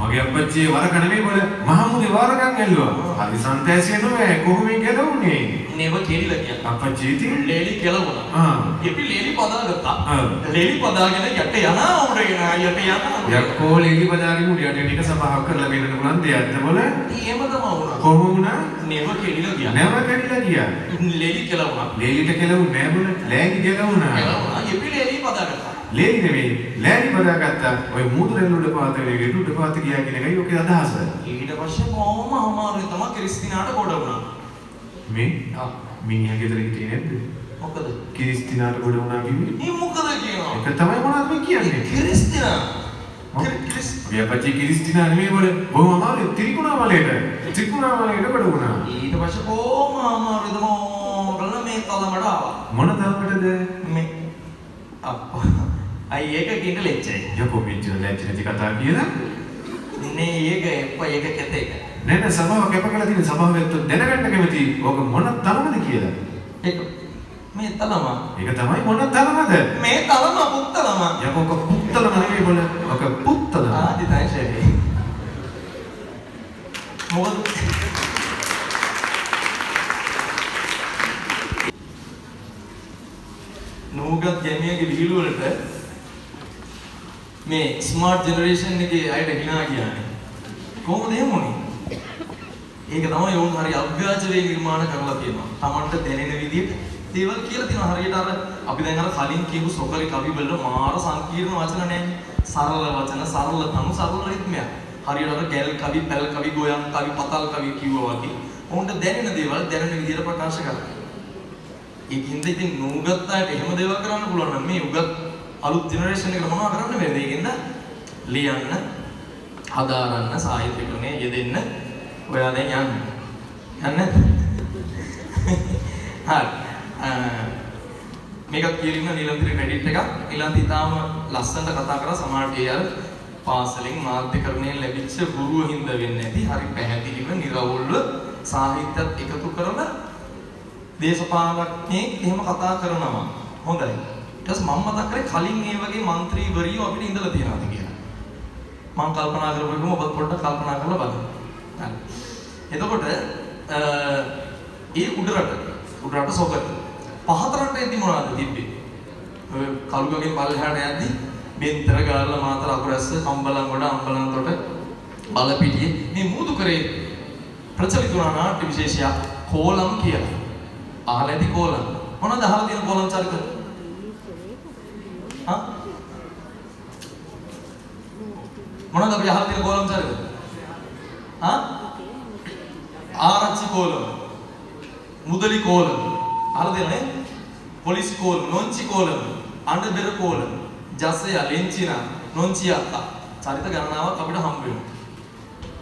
මගේ අපච්චි වරක නෙමෙයි බල මහමුදේ වරකන් ඇල්ලුවා. හරි සන්තෑසිය නෙමෙයි කොහොමින් ගැලවුනේ? නෙව කෙරිලා කියන. අපච්චි ඉතින් ලේලි කෙලවුණා. ආ. යෙපි ලේලි පදාගත්තා. ආ. ලේලි පදාගෙන යට යනවා උඩගෙන යට යනවා. යක්කෝ ලේලි බදාගෙන මුඩියට ටික සභාවක් කරලා වෙන්න පුළුවන් දෙයක්ද බල? එහෙම තමයි වුණා. කොහොම වුණා? නෙව කෙරිලා ගියා. නැව කැඩිලා ගියා. ලේලි කෙලවුණා. ලේලිට කෙලවුන්නේ නෑ බල. ලෑලි ගැලවුණා. කෙලවුණා. යෙපි ලේලි පදාගත්තා. ලේලි නෙමෙයි ලෑලි බදාගත්තා. ඔය මුදුරෙන් උඩ පාත වෙලෙ උඩ පාත ගියා කියන එකයි ඔකේ අදහස. ඊට පස්සේ කොහොම අමාරුයි තමයි ක්‍රිස්තිනාට ගොඩ වුණා. මේ ආ. මිනිහා ගෙදර හිටියේ නැද්ද? මොකද? කිරිස්තිනාට ගොඩ වුණා කිව්වේ. මේ මොකද කියනවා? ඒක තමයි මොනවද මේ කියන්නේ? ක්‍රිස්තිනා. ඔය අපච්චි කිරිස්තිනා නෙමෙයි බල. බොහොම අමාරුයි ත්‍රිකුණාමලයට. ත්‍රිකුණාමලයට ගොඩ වුණා. ඊට පස්සේ කොහොම අමාරුයි තමයි බලන්න මේ තලමඩ ආවා. මොන තරමටද? මේ අප්පා අයි ඒක කින්ද ලෙච්චයි. යකෝ මෙච්චර ලැජ්ජ නැති කතා කියලා. නේ ඒක එප්පා ඒක කැතේ. නෑ නෑ සභාව කැප කළා තියෙන සභාවෙත් දැනගන්න කැමති. ඕක මොන තරමද කියලා. ඒක මේ තලම. ඒක තමයි මොන තරමද? මේ තලම පුත්තලම. යකෝ ඔක පුත්තලම නෙමෙයි බල. ඔක පුත්තලම. ආදි දැන්ෂේ. මොකද නෝගත් ගැමියගේ විහිළු වලට මේ ස්මාර්ට් ජෙනරේෂන් එකේ අයට hina කියන්නේ. කොහොමද එහෙම වුනේ? ඒක තමයි වුන් හරි අභ්‍යාචරයේ නිර්මාණ කරලා තියෙනවා. Tamanට දැනෙන විදිහට දේවල් කියලා තියෙනවා. හරියට අර අපි දැන් අර කලින් කියපු සොකරි කවි වල මාර සංකීර්ණ වචන නැහැ. සරල වචන, සරල තනු, සරල රිද්මයක්. හරියට අර ගැල් කවි, පැල් කවි, ගෝයන් කවි, පතල් කවි කිව්වා වගේ. උන්ට දැනෙන දේවල් දැනෙන විදිහට ප්‍රකාශ කරනවා. ඒකින්ද ඉතින් නූගත් අයට එහෙම දේවල් කරන්න පුළුවන් නම් මේ උගත් අලුත් ජෙනරේෂන් එකට මොනවද කරන්න බැරිද? ඒකින්ද ලියන්න, හදාරන්න, සාහිත්‍යකරණය යෙදෙන්න ඔයා දැන් යන්න. යන්න. හරි. මේක කියලින්න නිලන්තිරේ ක්‍රෙඩිට් එකක්. නිලන්ති තාම ලස්සනට කතා කරලා සමහරට ඒ අර පාසලෙන් මාධ්‍යකරණයෙන් ලැබිච්ච ගුරුව හින්දා වෙන්නේ නැති හරි පැහැදිලිව නිර්වුල්ව සාහිත්‍යත් එකතු කරලා දේශපාලඥයෙක් එහෙම කතා කරනවා. හොඳයි. ඊට පස්සේ මම මතක් කරේ කලින් මේ වගේ മന്ത്രിවරියෝ අපිට ඉඳලා තියෙනවාද කියලා. මම කල්පනා කරපුවම ඔබත් පොඩ්ඩක් කල්පනා කරලා බලන්න. හරි. එතකොට ඒ උඩරට සොකට පහතරට එද්දි මොනවද තිබ්බේ? ඔය කලුගගෙන් පල්ලෙහාට යද්දි බෙන්තර ගාල්ල මාතර අකුරැස්ස කම්බලන්ගොඩ අම්බලන්තොට බලපිටියේ මේ මුදු කරේ ප්‍රචලිත වුණා නාට්‍ය විශේෂයක් කෝලම් කියලා. අහලා ඇති කෝලම්. මොනවද අහලා තියෙන කෝලම් චරිත? හා? මොනවද අපි අහලා තියෙන කෝලම් චරිත? හා? ආරච්චි කෝලම්. මුදලි කෝලම්. අහලා තියෙනනේ? පොලිස් කෝලම්, නොන්චි කෝලම්, අඬබෙර කෝලම්, ජසය, ලෙන්චිනා, නොන්චියත්තා. චරිත ගණනාවක් අපිට හම්බ වෙනවා.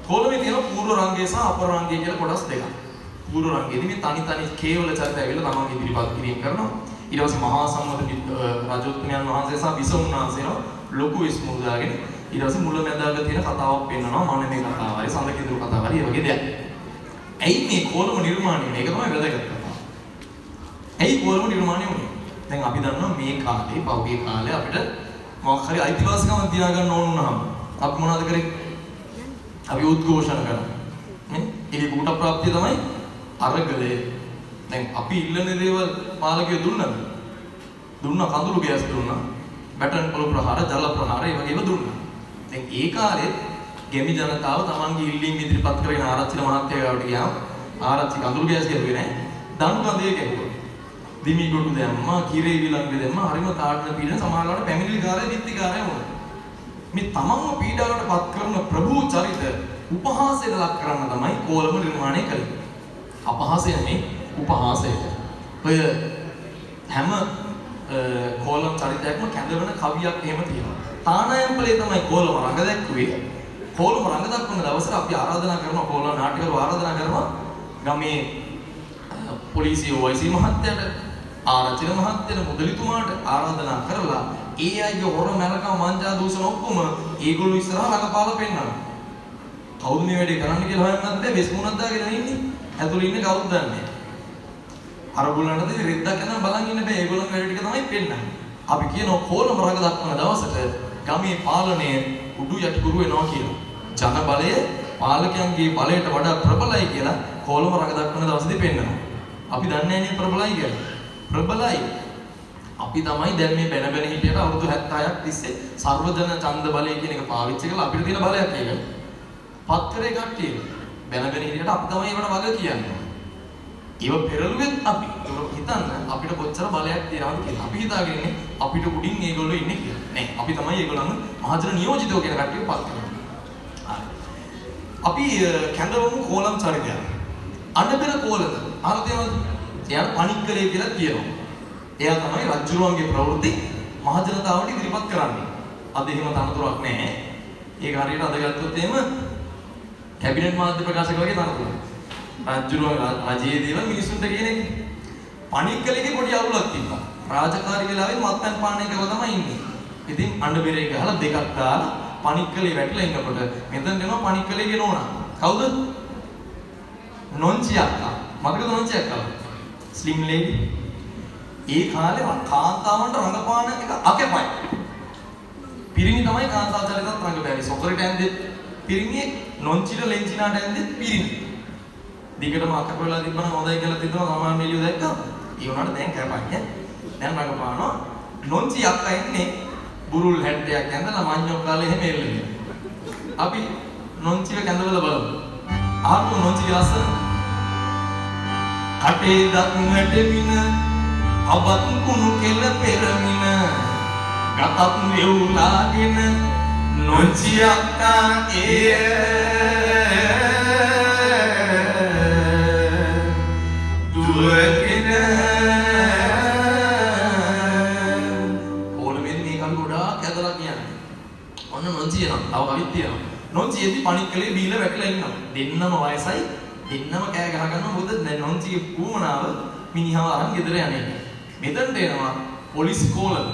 කෝලමේ තියෙන පූර්ව රංගය සහ අපර රංගය කියලා කොටස් දෙකක්. පූර්ව රංගයේදී මේ තනි කේවල චරිත ඇවිල්ලා තමන්ගේ ඉදිරිපත් කිරීම කරනවා. ඊට පස්සේ මහා සම්මත රජෝත්මයන් වහන්සේ සහ බිසෝන් වහන්සේලා ලොකු විශ්මුල් දාගෙන ඊට පස්සේ මුල මැදාග තියෙන කතාවක් පෙන්නනවා. මම මේ කතාවයි සඳ කිඳුරු කතාවයි වගේ දෙයක්. ඇයි මේ කෝලම නිර්මාණය? මේක තමයි වැදගත් කතාව. ඇයි කෝලම නිර්මාණය වුනේ? දැන් අපි දන්නවා මේ කාලේ පෞගේ කාලේ අපිට මොකක් හරි අයිතිවාසිකම් තියා ගන්න ඕන වුණාම අපි මොනවද කරේ? අපි උද්ඝෝෂණ කරනවා. නේ? ඒකේ කුට ප්‍රාප්තිය තමයි අරගලේ. දැන් අපි ඉල්ලන දේවල් පාලකයෝ දුන්නද? දුන්නා, කඳුළු ගෑස් දුන්නා, බැටන් පොළ ප්‍රහාර, ජල ප්‍රහාර ඒ වගේම දුන්නා. දැන් ඒ කාලේ ගෙමි ජනතාව තමන්ගේ ඉල්ලීම් ඉදිරිපත් කරගෙන ආරච්චි මහත්තයා ගාවට ගියාම ආරච්චි කඳුළු ගෑස් ගැහුවේ නැහැ. දණු කඳේ ගැහුවා. දිමි ගොඩු දැම්මා, කිරේ විලංග දැම්මා, හරිම තාඩන පීඩන සමාජවල පැමිණිලි කාර්යය දිත්තිකාරය වුණා. මේ තමන්ව පීඩාවට පත් කරන ප්‍රභූ චරිත උපහාසයට ලක් කරන්න තමයි කෝලම නිර්මාණය කළේ. අපහාසය නෙමෙයි, උපහාසයට. ඔය හැම කෝලම් චරිතයක්ම කැඳවන කවියක් එහෙම තියෙනවා. තානායම්පලේ තමයි කොළඹ රඟ දැක්කුවේ. කොළඹ රඟ දක්වන දවසට අපි ආරාධනා කරනවා කොළඹ නාට්‍යකරු ආරාධනා කරනවා ගමේ පොලිසිය වයිසි මහත්තයාට ආරචින මහත්තයාට මුදලිතුමාට ආරාධනා කරලා ඒ අයගේ හොර මැලකම මංජා දූෂණ ඔක්කොම ඒගොල්ලෝ ඉස්සරහා රඟපාලා පෙන්නනවා. කවුද මේ වැඩේ කරන්න කියලා හොයන්නත් බැහැ. වෙස් මුණක් දාගෙන ඉන්නේ. ඇතුළේ ඉන්නේ කවුද දන්නේ. අර බුලනට රෙද්දක් යන බලන් ඉන්න බෑ. ඒගොල්ලෝ වැඩ ටික තමයි පෙන්නන්නේ. අපි කියනවා කොළඹ රඟ දක්වන දවසට ගමේ පාලනය උඩු යටි ගුරු වෙනවා කියලා. ජන බලය පාලකයන්ගේ බලයට වඩා ප්‍රබලයි කියලා කොළඹ රඟ දක්වන දවසේදී පෙන්නනවා. අපි දන්නේ නැහැ ප්‍රබලයි කියලා. ප්‍රබලයි. අපි තමයි දැන් මේ බැන බැන හිටියට අවුරුදු 76ක් තිස්සේ සර්වජන ඡන්ද බලය කියන එක පාවිච්චි කරලා අපිට තියෙන බලයක් ඒක. පත්තරේ කට්ටිය බැන බැන හිටියට අපි තමයි ඒවට වග කියන්නේ. ඒව පෙරළුවෙත් අපි. ඒක හිතන්න අපිට කොච්චර බලයක් තියෙනවද කියලා. අපි හිතාගෙන ඉන්නේ අපිට උඩින් මේගොල්ලෝ ඉන්නේ කියලා. නෑ අපි තමයි ඒගොල්ලන් මහජන නියෝජිතයෝ කියන කට්ටිය පත් කරනවා. අපි කැඳවමු කෝලම් චරිතය. අන්නබෙර කෝලද? අහලා තියෙනවද? එයාට පණික්කලේ කියලා කියනවා. එයා තමයි රජුරුවන්ගේ ප්‍රවෘත්ති මහජනතාවට ඉදිරිපත් කරන්නේ. අද එහෙම තනතුරක් නැහැ. ඒක හරියට අද ගත්තොත් එහෙම කැබිනට් මාධ්‍ය ප්‍රකාශක වගේ තනතුරක්. රජුරුවන් රජයේ දේවල් මිනිසුන්ට කියන එක. පණික්කලේගේ පොඩි අවුලක් තිබ්බා. රාජකාරී වෙලාවේ මත්පැන් පානය කරලා තමයි ඉන්නේ. ඉතින් අඬබෙරේ ගහලා දෙකක් දාලා පණික්කලේ වැටලා ඉන්නකොට මෙතන එනවා පණික්කලේගේ නෝනා. කවුද? නොන්චි අක්කා. මතකද නොන්චි අක්කා? Slim lady. ඒ කාලේ කාන්තාවන්ට රඟපාන එක අකපයි. පිරිමි තමයි කාන්තාව චරිතත් රඟපෑවේ. සොකරට ඇන්දෙත් පිරිමියේ නොන්චිට ලෙන්චිනාට ඇන්දෙත් පිරිමි. දිගටම අකප වෙලා තිබ්බනම් හොඳයි කියලා තිබ්බම සාමාන්‍ය එළිය දැක්කා. ඒ වුණාට දැන් කැපන්නේ. දැන් රඟපානවා. නොන්චි අක්කා ඉන්නේ බුරුල් හැඩයක් ඇඳලා මඤ්ඤෝ කාලේ එහෙම එල්ලගෙන. අපි නොන්චිව කැඳවලා බලමු. ආපු නොන්චි ලස්සන. කටේ දක්නට වින අබත් කුණු කෙල පෙරමින ගතත් මෙවුලාගෙන නොන්චි අක්කා දුවගෙන ඕලෙමින් මේ කවි ගොඩාක් ඇදලා කියන්නේ. ඔන්න නොන්චි එනවා. තව කවිත් තියෙනවා. නොන්චියේදී පණික්කලේ බීලා වැටලා ඉන්නවා. දෙන්නම වයසයි. දෙන්නම කෑ ගහ ගන්නවා. මොකද දැන් නොන්චිගේ ඌමනාව මිනිහව අරන් ගෙදර යන්නේ. මෙතනට එනවා පොලිස් කෝලම.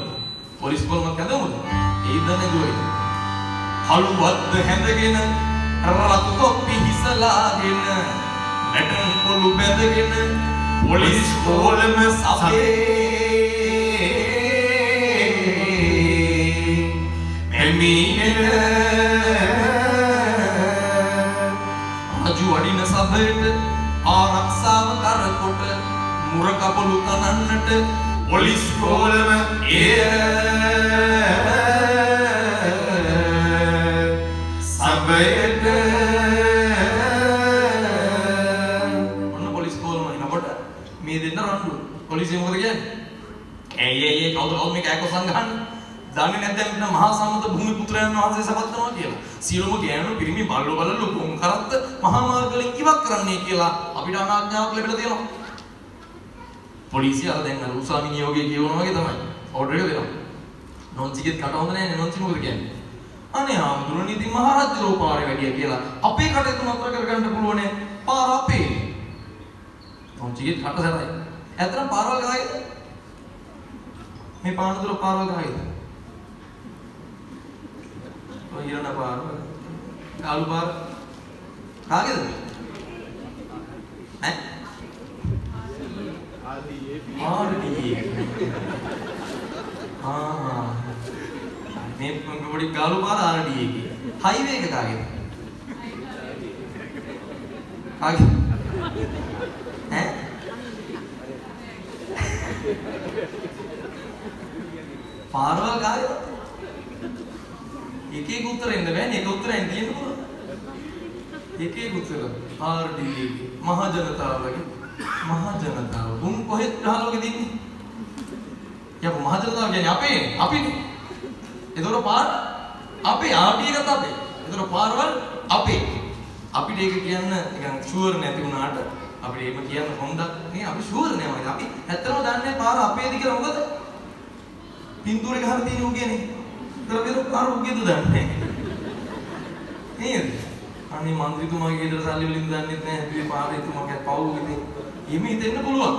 පොලිස් කෝලමක් ඇඳමුද? ඒ ඉඳන්නේ දුවේ. කළුවත්ද හැඳගෙන රතු තොප්පි හිසලාගෙන නැටන් පොළු බැඳගෙන පොලිස් කෝලම සපේ මෙමිනෙන රජු වඩින සභයට ආරක්ෂාව කරකොට මුර කපලු තනන්නට පොලිස් කෝලම සභයට ඔන්න පොලිස් කෝලම එනකොට මේ දෙන්න රණ්ඩු පොලිසිය මොකද කියන්නේ ඒ කවුද මේ කෑකොසන් ගහන්නේ දන්නේ නැත්නම් මෙන්න මහා සම්මත භූමි පුත්‍රයන් වහන්සේ සපත් කරනවා කියලා සියලුම ගෑනු පිරිමි බල්ලෝ බලලු කොම් කරත්ත මහා මාර්ගවලින් ඉවත් කරන්නේ කියලා අපිට අනාඥාවක් ලැබිලා තියෙනවා පොලිසිය අර දැන් අර උසාවි නියෝගයේ කියවනවා වගේ තමයි ඕඩර් එක දෙනවා නොන්චිගෙත් කට හොඳ නැහැ නේ නොන්චි මොකද කියන්නේ අනේ ආම්දුරනේ ඉතින් මහරජුරෝ පාරේ වැඩිය කියලා අපේ කටේ තුනතර කරගන්න පුළුවන් පාර අපේ නොන්චිගෙත් කට සරයි ඇත්තටම පාරවල් ගහයිද මේ පානදුර පාරවල් ගහයිද ඔය ඉරණ පාර ආලු පාර කාගේද ඈ මේ පොඩි ගාලු පාර RDA එකේ හයිවේ එක කාගේද කාගේ ඈ පාරවල් කාගේද එක එක උත්තර එන්න බෑනේ එක උත්තරෙන් තියෙන්න පුළුවන් එක එක උත්තර RDA මහ ජනතාවගේ මහ ජනතාව උන් කොහෙද ගහලෝගේ දින්නේ යකෝ මහ ජනතාව කියන්නේ අපිනේ ඒතකොට පාර අපේ ආටි එකත් අපේ ඒතකොට පාරවල් අපේ අපිට ඒක කියන්න නිකන් ෂුවර් නැති වුණාට අපිට එහෙම කියන්න හොඳක් නේ අපි ෂුවර් නෑ වගේ අපි ඇත්තටම දන්නේ පාර අපේද කියලා මොකද පින්තූරේ ගහලා තියෙන උගේනේ ඒතර පාර උගේද දන්නේ. නේද? අනේ මන්ත්‍රීතුමාගේ ගෙදර සල්ලි වලින් දන්නෙත් නැහැ. හැබැයි පාරේ තුමාගේ පව් ඉතින් එහෙම හිතෙන්න පුළුවන්.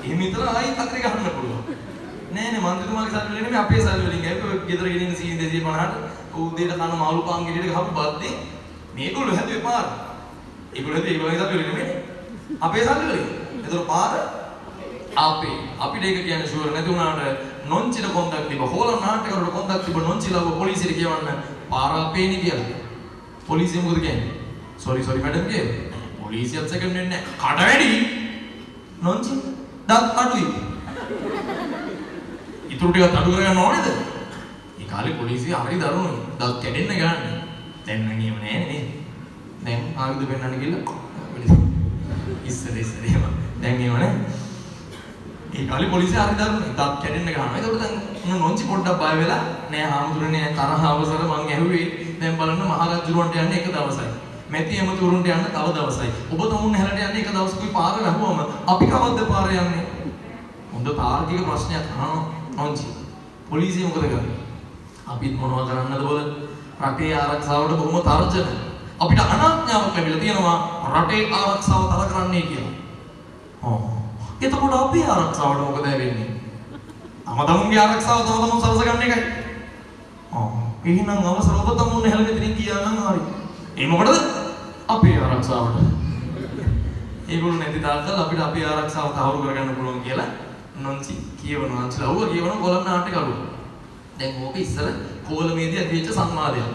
එහෙම හිතලා ආයි කතරේ ගහන්න පුළුවන්. නෑ නේ මන්ත්‍රීතුමාගේ සල්ලි වලින් නෙමෙයි අපේ සල්ලි වලින් ගෑවේ. ගෙදර ගෙනින්න 250ට උදේට කන මාළු පාන් ගෙඩියට ගහපු බද්දේ මේගොල්ලෝ හැදුවේ පාර. ඒගොල්ලෝ හැදුවේ ඒගොල්ලෝගේ සල්ලි වලින් නෙමෙයි. අපේ සල්ලි වලින්. ඒතර පාර අපිට ඒක කියන්න ෂුවර් නැති වුණාට නොන්චිල කොන්දක් තිබ්බ හෝලම් නාට්‍යකරුට කොන්දක් තිබ්බ නොන්චිලව පොලිසියට කියවන්න පාර අපේනේ කියලා. පොලිසිය මොකද කියන්නේ? සෝරි මැඩම් කියන්නේ. පොලිසියත් සෙකන්ඩ් වෙන්නේ නැහැ. කඩ වැඩි. නොන්චි දත් අඩුයි. ඉතුරු ටික අඩු කරගන්න ඕනේද? ඒ කාලේ පොලිසිය හරි දරුණුයි. දත් කැඩෙන්න ගන්නේ. දැන් නම් එහෙම නෑනේ නේද? දැන් ආයුධ පෙන්නන්න ගිහලා ඉස්සරේම දැන් එහෙම නෑ. ඒ කාලේ පොලිසිය හරි දරුණුයි. දත් කැඩෙන්න ගන්නවා. ඒකට දැන් නොන්චි පොඩ්ඩක් බය වෙලා නෑ හාමුදුරනේ තරහ අවසර මං ඇහුවේ. දැන් බලන්න මහරජුරවන්ට යන්නේ එක දවසයි. මැති එමතුරුන්ට යන්න තව දවසයි. ඔබ තමුන් හැලට යන්නේ එක දවසකුයි පාර වැහුවම අපි කවද්ද පාර යන්නේ? හොඳ තාර්කික ප්‍රශ්නයක් අහනවා නොන්චි. පොලිසිය මොකද කරන්නේ? අපිත් මොනවද කරන්නද බල? රටේ ආරක්ෂාවට බොහොම තර්ජන. අපිට අනාඥාවක් ලැබිලා තියෙනවා රටේ ආරක්ෂාව තර කරන්නයි කියලා. එතකොට අපේ ආරක්ෂාවට මොකද වෙන්නේ? තමන්ගේ ආරක්ෂාව තමන් සලස ගන්න එකයි. එහෙනම් අවසර ඔබ තමුන් හැලෙන්න දෙනින් ගියා නම් හරි. ඒ මොකටද? අපේ ආරක්ෂාවට. ඒගොල්ලෝ නැති තාක්කල් අපිට අපේ ආරක්ෂාව තහවුරු කරගන්න පුළුවන් කියලා නොන්චි කියවනවා. අන්චලවුව කියවනවා කොළඹ නාට්‍යකරුවෝ. දැන් ඕක ඉස්සර කෝලමේදී ඇතිවෙච්ච සංවාදයක්.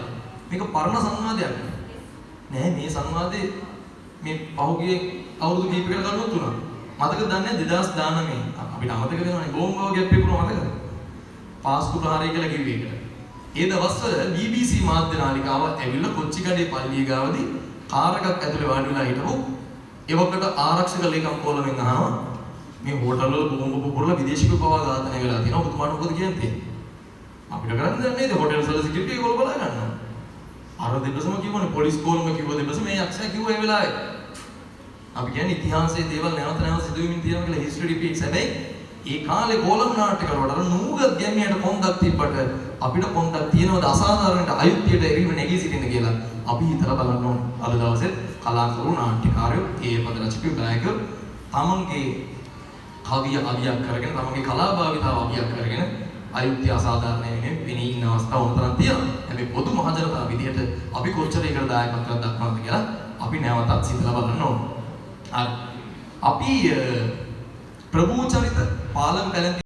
මේක පරණ සංවාදයක්. නෑ මේ සංවාදේ මේ පහුගිය අවුරුදු කිහිපයකට කලින් තුනක්. මතකද දන්නේ 2019 අපිට අමතක වෙනවනේ බෝම්බව ගැප්පේ පුරව මතකද? පාස්කු ප්‍රහාරය කියලා කිව්වේ ඒකට. ඒ දවස්වල BBC මාධ්‍ය නාලිකාව ඇවිල්ලා කොච්චිකඩේ පල්ලිය ගාවදී කාර් එකක් ඇතුලේ වාඩි වෙලා හිටපු එවකට ආරක්ෂක ලේකම් කෝලමෙන් අහනවා මේ හෝටල් වල බෝම්බ පුපුරලා විදේශිකව පවා ඝාතනය වෙලා තියෙනවා ඔබතුමාට මොකද කියන්නේ? අපිට කරන්න දෙන්නේ නේද හෝටල් වල සිකියුරිටි ඒගොල්ලෝ බලා ගන්නවා. අර දෙබසම කිව්වනේ පොලිස් කෝලම කිව්ව දෙබස මේ යක්ෂයා කිව්ව ඒ වෙලාවේ. අපි කියන්නේ ඉතිහාසයේ දේවල් නැවත සිදුවෙමින් තියෙනවා කියලා හිස්ටරි රිපීට්ස්. හැබැයි ඒ කාලේ කෝලම් නාට්‍යකරුවට අර නූගත් ගැමියට කොන්දක් තිබ්බට අපිට කොන්දක් තියෙනවද අසාධාරණට අයුක්තියට එරිම නැගී සිටින්න කියලා අපි හිතලා බලන්න ඕනේ. අද දවසේ කලාකරු නාට්‍යකාරයෝ ඒ පද රචකයෝ ගායකයෝ තමන්ගේ කවිය අගයක් කරගෙන තමන්ගේ කලාභාවිතාව අගයක් කරගෙන අයුක්තිය අසාධාරණ වෙන්නේ විනී ඉන්න අවස්ථාව උතරක් තියෙනවා. හැබැයි පොදු මහජනතාව විදිහට අපි කොච්චර ඒකට දායකත්වයක් දක්වනවද කියලා අපි නැවතත් සිතලා බලන්න ඕනේ. අපි ප්‍රභූ චරිත පාලම් පැලැන්ති